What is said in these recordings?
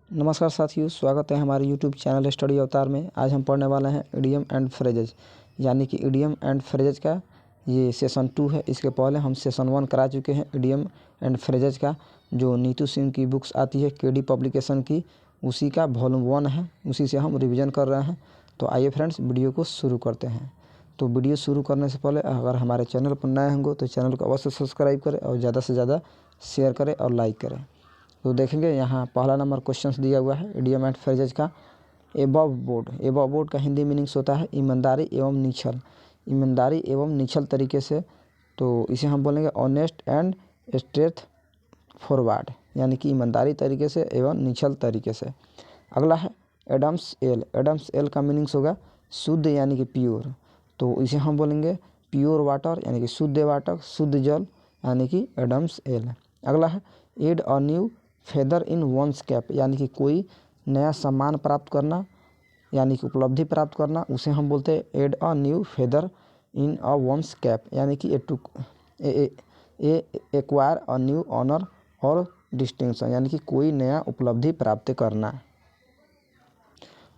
नमस्कार साथियों, स्वागत है हमारे यूट्यूब चैनल स्टडी अवतार में। आज हम पढ़ने वाले हैं इडियम एंड फ्रेजेज, यानी कि इडियम एंड फ्रेजेज का ये सेशन 2 है। इसके पहले हम सेशन 1 करा चुके हैं इडियम एंड फ्रेजेज का, जो नीतू सिंह की बुक्स आती है केडी पब्लिकेशन की, उसी का वॉल्यूम 1 है। उसी से हम रिवीजन कर रहे हैं। तो आइए फ्रेंड्स, वीडियो को शुरू करते हैं। तो वीडियो शुरू करने से पहले अगर हमारे चैनल पर नए होंगे तो चैनल को अवश्य सब्सक्राइब करें और ज़्यादा से ज़्यादा शेयर करें और लाइक करें। तो देखेंगे यहाँ पहला नंबर क्वेश्चंस दिया हुआ है इडियम एंड फ्रेजेज का। एबव बोर्ड का हिंदी मीनिंग्स होता है ईमानदारी एवं निछल। ईमानदारी एवं निछल तरीके से, तो इसे हम बोलेंगे ऑनेस्ट एंड स्ट्रेट फॉरवर्ड, यानी कि ईमानदारी तरीके से एवं निछल तरीके से। अगला है एडम्स एल का मीनिंग्स होगा शुद्ध, यानी कि प्योर। तो इसे हम बोलेंगे प्योर वाटर, यानी कि शुद्ध वाटर, शुद्ध जल, यानी कि एडम्स एल। अगला है add a new feather in one's cap, यानी कि कोई नया सम्मान प्राप्त करना, यानी कि उपलब्धि प्राप्त करना, उसे हम बोलते हैं add a new feather in a one's cap, यानी कि एक्वायर अ न्यू ऑनर और डिस्टिंक्शन, यानी कि कोई नया उपलब्धि प्राप्त करना।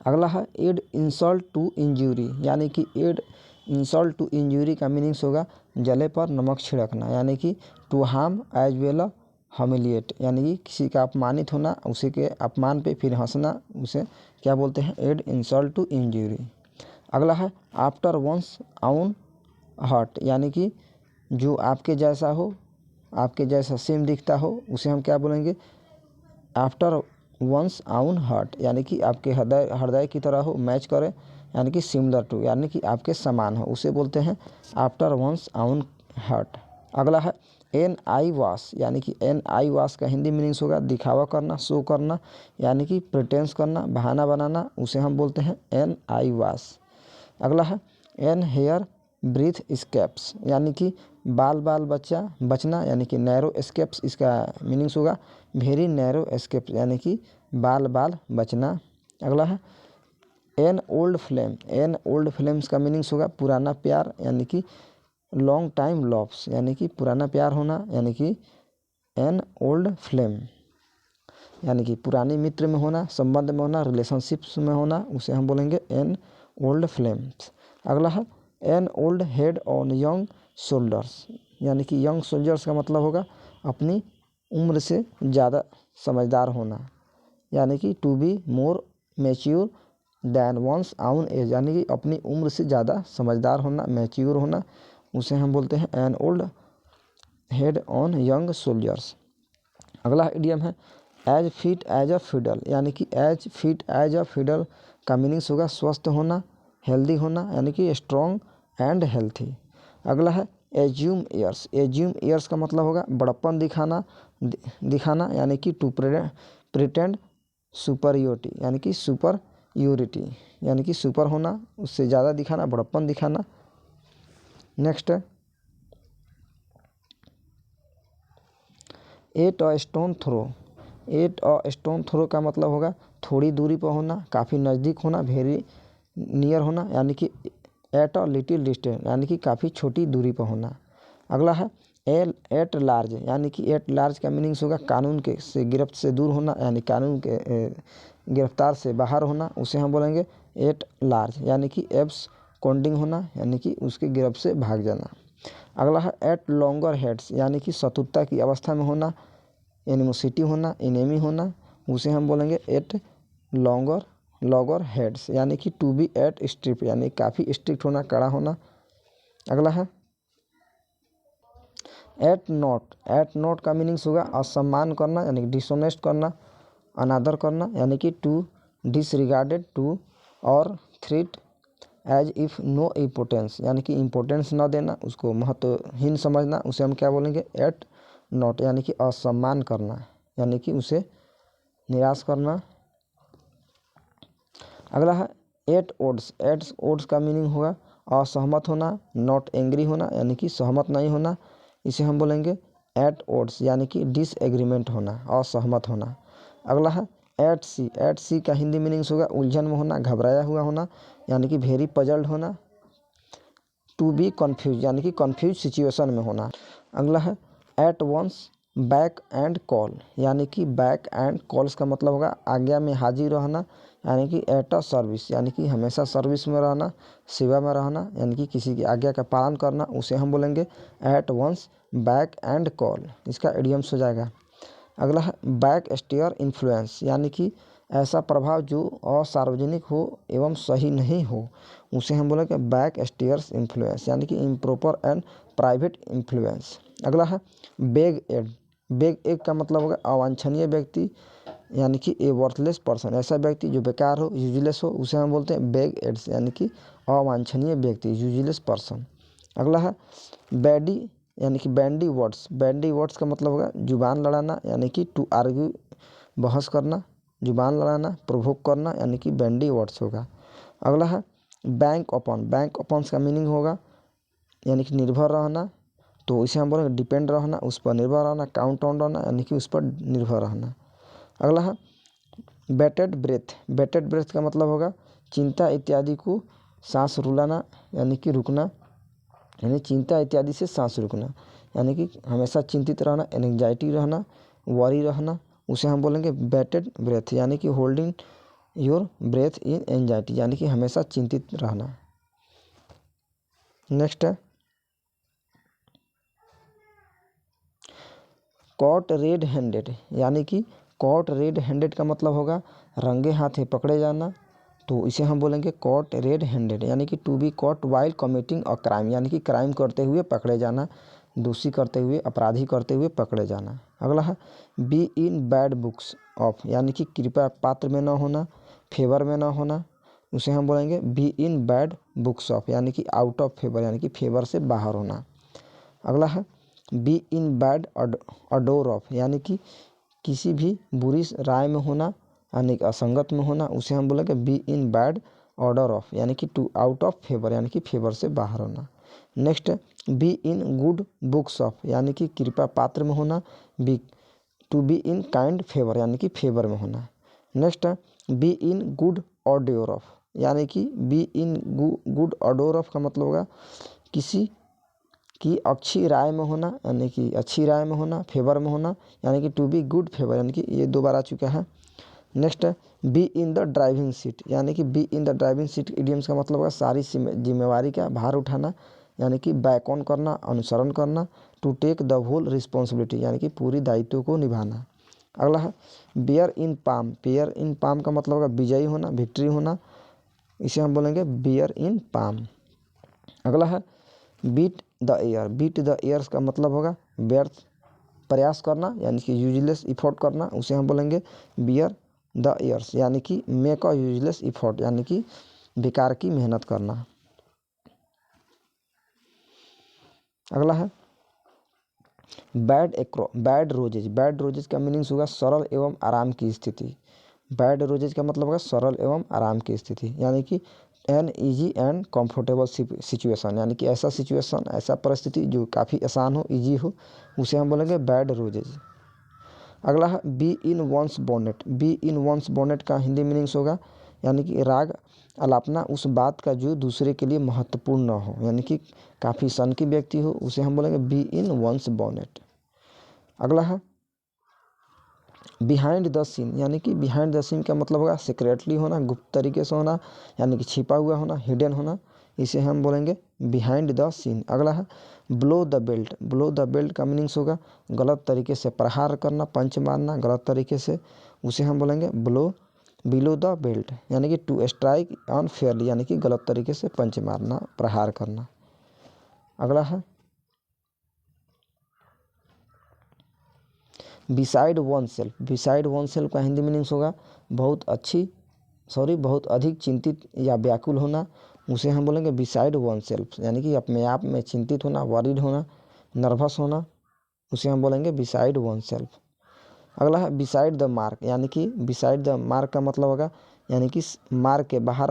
अगला है एड इंसल्ट टू इंजूरी, यानी कि एड इंसल्ट टू इंजूरी का मीनिंग्स होगा जले पर नमक छिड़कना, यानी कि to harm as well humiliate, यानी कि किसी का अपमानित होना, उसी के अपमान पे फिर हंसना, उसे क्या बोलते हैं एड इंसल्ट टू इंजूरी। अगला है आफ्टर वंस आउन हर्ट, यानी कि जो आपके जैसा हो, आपके जैसा सेम दिखता हो, उसे हम क्या बोलेंगे आफ्टर वंस आउन हर्ट, यानी कि आपके हृदय की तरह हो, मैच करे, यानी कि सिमिलर टू, यानी कि आपके समान हो, उसे बोलते हैं आफ्टर वंस आउन हर्ट। अगला है एन आई वास, यानी कि एन आई वास का हिंदी मीनिंग्स होगा दिखावा करना, शो करना, यानी कि प्रिटेंस करना, बहाना बनाना, उसे हम बोलते हैं एन आई वास। अगला है एन हेयर ब्रीथ स्केप्स, यानी कि बाल बचना, यानी कि नैरो स्केप्स, इसका मीनिंग्स होगा वेरी नैरो स्केप्स, यानी कि बाल बचना। अगला है एन ओल्ड फ्लेम्स का मीनिंग्स होगा पुराना प्यार, यानी कि लॉन्ग टाइम लव्स, यानी कि पुराना प्यार होना, यानी कि एन ओल्ड फ्लेम, यानी कि पुरानी मित्र में होना, संबंध में होना, रिलेशनशिप्स में होना, उसे हम बोलेंगे एन ओल्ड फ्लेम्स। अगला है N old head on young soldiers, यानी कि यंग सोल्जर्स का मतलब होगा अपनी उम्र से ज़्यादा समझदार होना, यानी कि to be more mature than one's own age, यानी कि अपनी उम्र से ज़्यादा समझदार होना, मैच्योर होना, उसे हम बोलते हैं an old head on young soldiers. अगला इडियम है as fit as a fiddle, यानी कि as fit as a fiddle का मीनिंग्स होगा स्वस्थ होना, हेल्दी होना, यानी कि स्ट्रॉन्ग एंड हेल्थी। अगला है एज्यूम ईयर्स का मतलब होगा बड़प्पन दिखाना, यानी कि टू प्रिटेंड सुपरियोरिटी, यानी कि सुपरयोरिटी, यानी कि सुपर होना, उससे ज़्यादा दिखाना, बड़प्पन दिखाना। नेक्स्ट है एट अ स्टोन थ्रो का मतलब होगा थोड़ी दूरी पर होना, काफ़ी नज़दीक होना, वेरी नियर होना, यानी कि एट अ लिटिल डिस्टेंस, यानी कि काफ़ी छोटी दूरी पर होना। अगला है एट लार्ज, यानी कि एट लार्ज का मीनिंग्स होगा कानून के से गिरफ्त से दूर होना, यानी कानून के गिरफ्तार से बाहर होना, उसे हम बोलेंगे एट लार्ज, यानी कि एब्स कॉन्डिंग होना, यानी कि उसके गिरफ्त से भाग जाना। अगला है एट लॉन्गर हेड्स, यानी कि शत्रुता की अवस्था में होना, एनिमोसिटी होना, इनेमी होना, उसे हम बोलेंगे एट लॉन्गर हेड्स, यानी कि टू बी एट स्ट्रिक्ट, यानी काफ़ी स्ट्रिक्ट होना, कड़ा होना। अगला है एट नॉट का मीनिंग्स होगा असम्मान करना, यानी कि डिसऑनेस्ट करना, अनादर करना, यानी कि टू डिसरिगार्डेड टू और treat as if no importance, यानी कि इम्पोर्टेंस न देना, उसको महत्वहीन समझना, उसे हम क्या बोलेंगे एट नॉट, यानी कि असम्मान करना, यानी कि उसे निराश करना। अगला है एट ओड्स का मीनिंग होगा असहमत होना, नॉट एंग्री होना, यानी कि सहमत नहीं होना, इसे हम बोलेंगे एट ओड्स, यानी कि डिसएग्रीमेंट होना, असहमत होना। अगला है एट सी का हिंदी मीनिंग्स होगा उलझन में होना, घबराया हुआ होना, यानी कि वेरी पजल्ड होना, टू बी कन्फ्यूज, यानी कि कन्फ्यूज सिचुएशन में होना। अगला है at once back and call, यानी कि बैक एंड कॉल्स का मतलब होगा आज्ञा में हाजिर रहना, यानी कि एट अ सर्विस, यानी कि हमेशा सर्विस में रहना, सेवा में रहना, यानी कि किसी की आज्ञा का पालन करना, उसे हम बोलेंगे at once back and call. इसका इडियम्स हो जाएगा। अगला है बैक स्टेयर इन्फ्लुएंस, यानी कि ऐसा प्रभाव जो असार्वजनिक हो एवं सही नहीं हो, उसे हम बोलेंगे बैक स्टेयर्स इन्फ्लुएंस, यानी कि इम्प्रॉपर एंड प्राइवेट इन्फ्लुएंस। अगला है बेग एड। बेग एग का मतलब होगा अवांछनीय व्यक्ति, यानी कि ए वर्थलेस पर्सन, ऐसा व्यक्ति जो बेकार हो, यूजलेस हो, उसे हम बोलते हैं बेग एड्स, यानी कि अवांछनीय व्यक्ति, यूजलेस पर्सन। अगला है बैडी, यानी कि बैंडी वर्ड्स। बैंडी वर्ड्स का मतलब होगा जुबान लड़ाना, यानी कि टू आर्ग्यू, बहस करना, जुबान लड़ाना, प्रोवोक करना, यानी कि बैंडी वर्ड्स होगा। अगला है बैंक अपॉन। बैंक अपॉन का मीनिंग होगा यानी कि निर्भर रहना, तो इसे हम बोलेंगे डिपेंड रहना, उस पर निर्भर रहना, काउंट ऑन रहना, यानी कि उस पर निर्भर रहना। अगला है बैटेड ब्रेथ। बैटेड ब्रेथ का मतलब होगा चिंता इत्यादि को सांस रुलाना, यानी कि रुकना, यानी चिंता इत्यादि से सांस रुकना, यानी कि हमेशा चिंतित रहना, एंजाइटी रहना, वरी रहना, उसे हम बोलेंगे बैटेड ब्रेथ, यानी कि holding your breath in anxiety, यानी कि हमेशा चिंतित रहना। नेक्स्ट है कॉट रेड हैंडेड, यानी कि कॉट रेड हैंडेड का मतलब होगा रंगे हाथे पकड़े जाना, तो इसे हम बोलेंगे कॉट रेड हैंडेड, यानी कि to be caught while committing a crime, यानी कि क्राइम करते हुए पकड़े जाना, दोषी करते हुए, अपराधी करते हुए पकड़े जाना। अगला है bee in bad books of, यानी कि कृपया पात्र में न होना, फेवर में न होना, उसे हम बोलेंगे be in bad books of, यानी कि आउट ऑफ फेवर, यानी कि फेवर से बाहर होना। अगला है bee in bad adore of, यानी कि किसी भी बुरी राय में होना, यानी कि असंगत में होना, उसे हम बोलेंगे be in bad order of, यानी कि टू आउट ऑफ फेवर, यानी कि फेवर से बाहर होना। Next be in good books of, यानी कि कृपा पात्र में होना, be to be in kind favour, यानी कि फेवर में होना। Next be in good order of, यानी कि be in good order of का मतलब होगा किसी की अच्छी राय में होना, यानी कि अच्छी राय में होना, फेवर में होना, यानी कि टू बी गुड फेवर, यानी कि ये 2 बार आ चुका है। Next be in the driving seat, यानी कि be in the driving seat idioms का मतलब होगा सारी जिम्मेवारी का भार उठाना, यानी कि बैक ऑन करना, अनुसरण करना, to take the whole responsibility, यानी कि पूरी दायित्व को निभाना। अगला है bear in palm. Bear in palm का मतलब होगा विजयी होना, विक्ट्री होना, इसे हम बोलेंगे बियर इन पाम। अगला है beat the air. Beat the airs का मतलब होगा व्यर्थ प्रयास करना, यानी कि यूजलेस इफोर्ट करना, उसे हम बोलेंगे बियर द एयर्स, यानी कि मेक अ यूजलेस इफोर्ट, यानी कि बेकार की मेहनत करना। अगला है बैड रोजेज। बैड रोजेज का मीनिंग्स होगा सरल एवं आराम की स्थिति। बैड रोजेज का मतलब होगा सरल एवं आराम की स्थिति, यानी कि an easy and comfortable situation, यानी कि ऐसा सिचुएशन, ऐसा परिस्थिति जो काफ़ी आसान हो, ईजी हो, उसे हम बोलेंगे बैड रोजेज। अगला है bee in one's bonnet. Bee in one's bonnet का हिंदी मीनिंग्स होगा यानी कि राग अलापना उस बात का जो दूसरे के लिए महत्वपूर्ण न हो, यानी कि काफ़ी सन की व्यक्ति हो, उसे हम बोलेंगे बी इन वंस बोनेट। अगला है बिहाइंड द सीन, यानी कि बिहाइंड द सीन का मतलब होगा सीक्रेटली होना, गुप्त तरीके से होना, यानी कि छिपा हुआ होना, हिडन होना, इसे हम बोलेंगे बिहाइंड द सीन। अगला है blow the belt. Blow the belt का मीनिंग्स होगा गलत तरीके से प्रहार करना, पंच मारना गलत तरीके से, उसे हम बोलेंगे बिलो द बेल्ट, यानी कि टू स्ट्राइक अनफेयरली, यानी कि गलत तरीके से पंच मारना, प्रहार करना। अगला है beside one self. Beside one self का हिंदी मीनिंग्स होगा बहुत अधिक चिंतित या व्याकुल होना, उसे हम बोलेंगे बिसाइड वन सेल्फ, यानी कि अपने आप में चिंतित होना, वरीड होना, नर्वस होना, उसे हम बोलेंगे बिसाइड वन सेल्फ। अगला है बिसाइड द मार्क, यानी कि बिसाइड द मार्क का मतलब होगा यानी कि मार्क के बाहर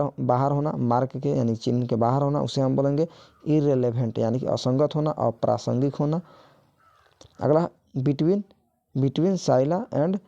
होना, मार्क के यानी चिन्ह के बाहर होना, उसे हम बोलेंगे इररिलेवेंट, यानी कि असंगत होना, अप्रासंगिक होना। अगला बिटवीन साइला एंड